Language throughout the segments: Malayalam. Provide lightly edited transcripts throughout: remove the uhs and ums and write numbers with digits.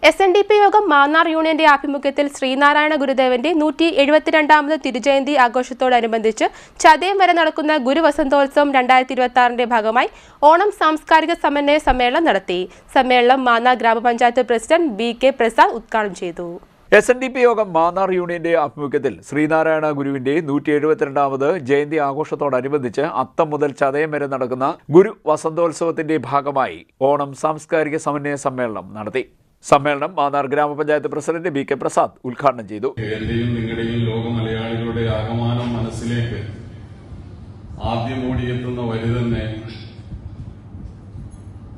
SNDP യോഗം മാന്നാർ യൂണിയന്റെ ആഭിമുഖ്യത്തിൽ ശ്രീനാരായണ ഗുരുദേവന്റെ 172ാമത് തിരുജയന്തി ആഘോഷത്തോടനുബന്ധിച്ച് ചതയം വരെ നടക്കുന്ന ഗുരുവസന്തോത്സവം 2026ന്റെ ഭാഗമായി ഓണം സാംസ്കാരിക സമന്വയ സമ്മേളനം നടത്തി. സമ്മേളനം മാന്നാർ ഗ്രാമപഞ്ചായത്ത് പ്രസിഡന്റ് BK പ്രസാദ് ഉദ്ഘാടനം ചെയ്തു. SNDP യോഗം മാന്നാർ യൂണിയന്റെ ആഭിമുഖ്യത്തിൽ ശ്രീനാരായണ ഗുരുവിന്റെ 172ാമത് ജയന്തി ആഘോഷത്തോടനുബന്ധിച്ച് അത്തം മുതൽ ചതയം വരെ നടക്കുന്ന ഗുരു വസന്തോത്സവത്തിന്റെ ഭാഗമായി ഓണം സാംസ്കാരിക സമന്വയ സമ്മേളനം നടത്തി. സമ്മേളനം മാന്നാർ ഗ്രാമപഞ്ചായത്ത് പ്രസിഡന്റ് BK പ്രസാദ് ഉദ്ഘാടനം ചെയ്തു. എന്റെയും നിങ്ങളുടെയും ലോക മലയാളികളുടെ ആഗമനം മനസ്സിലേക്ക് ആദ്യം ഓടിയെത്തുന്ന വരി തന്നെ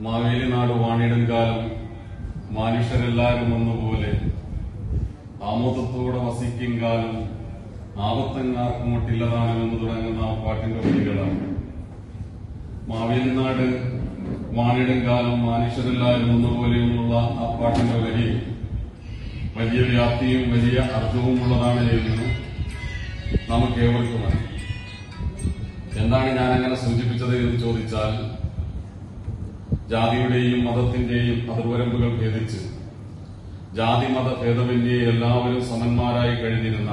മാവേലി നാട് വാണിടും കാലം മനുഷ്യരെല്ലാവരും ഒന്നുപോലെ ആമോദത്തോടെ വസിക്കും കാലം ആപത്തങ്ങാർക്കും മുട്ടില്ലതാണെന്ന് തുടങ്ങുന്ന ആ പാട്ടിന്റെ വരികളാണ്. മാവേലി നാട് വാണിടും കാലം മനുഷ്യരെല്ലാവരും ഒന്നുപോലെയുള്ള ആ പാട്ടിന്റെ വരി വലിയ വ്യാപ്തിയും വലിയ അർത്ഥവും ഉള്ളതാണ് എന്ന് നമുക്ക് ഏവർക്കും അറിയാം. എന്താണ് ഞാൻ അങ്ങനെ സൂചിപ്പിച്ചത് എന്ന് ചോദിച്ചാൽ, ജാതിയുടെയും മതത്തിന്റെയും അതിർവരമ്പുകൾ ഭേദിച്ച് ജാതി മത ഭേദമന്യേ എല്ലാവരും സമന്മാരായി കഴിഞ്ഞിരുന്ന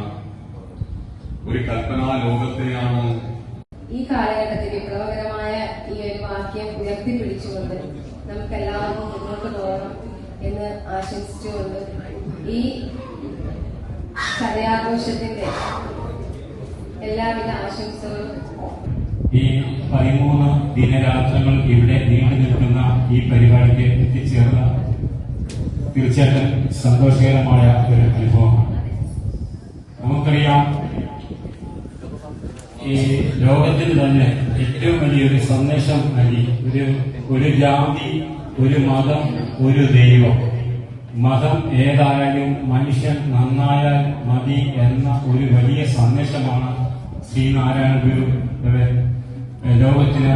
ഒരു കൽപ്പനാ ലോകത്തെയാണ് ഈ കാലഘട്ടത്തിൽ വിപ്ലവകരമായ ഈ ഒരു വാക്യം ഉയർത്തിപ്പിടിച്ചുകൊണ്ട് നമുക്കെല്ലാവർക്കും മുന്നോട്ട് പോകണം എന്ന് ആശംസിച്ചുകൊണ്ട് ഈ ചതയാഘോഷത്തിന്റെ എല്ലാവിധ ആശംസകളും. ഈ 13 ദിനരാത്രങ്ങൾ ഇവിടെ നീണ്ടു നിൽക്കുന്ന ഈ പരിപാടിക്ക് എത്തിച്ചേർന്ന തീർച്ചയായിട്ടും സന്തോഷകരമായ ഒരു അനുഭവമാണ്. നമുക്കറിയാം, ഈ ലോകത്തിന് തന്നെ ഏറ്റവും വലിയൊരു സന്ദേശം നൽകി ഒരു ജാതി, ഒരു മതം, ഒരു ദൈവം. മതം ഏതായാലും മനുഷ്യൻ നന്നായാൽ മതി എന്ന ഒരു വലിയ സന്ദേശമാണ് ശ്രീനാരായണ ഗുരു ലോകത്തിന്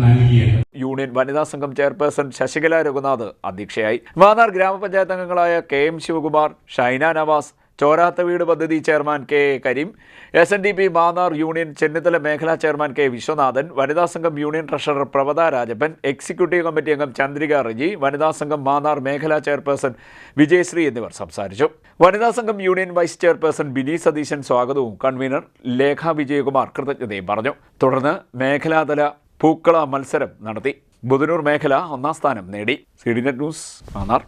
നൽകിയത്. യൂണിയൻ വനിതാ സംഘം ചെയർപേഴ്സൺ ശശികല രഘുനാഥ് അധ്യക്ഷയായി. മാന്നാർ ഗ്രാമപഞ്ചായത്ത് അംഗങ്ങളായ KM ശിവകുമാർ, ഷൈന നവാസ്, ചോരാത്ത വീട് പദ്ധതി chairman KA Karim, SNDP Mannar union Chennithala മേഖലാ ചെയർമാൻ K വിശ്വനാഥൻ, വനിതാ സംഘം union treasurer Prabhatha Rajappan, executive committee അംഗം ചന്ദ്രിക റജി, വനിതാ സംഘം മാന്നാർ മേഖലാ ചെയർപേഴ്സൺ വിജയശ്രീ എന്നിവർ സംസാരിച്ചു. വനിതാ സംഘം union vice chairperson Bini Satheesan സ്വാഗതവും കൺവീനർ ലേഖ വിജയകുമാർ കൃതജ്ഞതയും പറഞ്ഞു. തുടർന്ന് മേഖലാതല പൂക്കള മത്സരം നടത്തി. ബുധനൂർ മേഖല 1ാം സ്ഥാനം നേടി. CDNet news Mannar.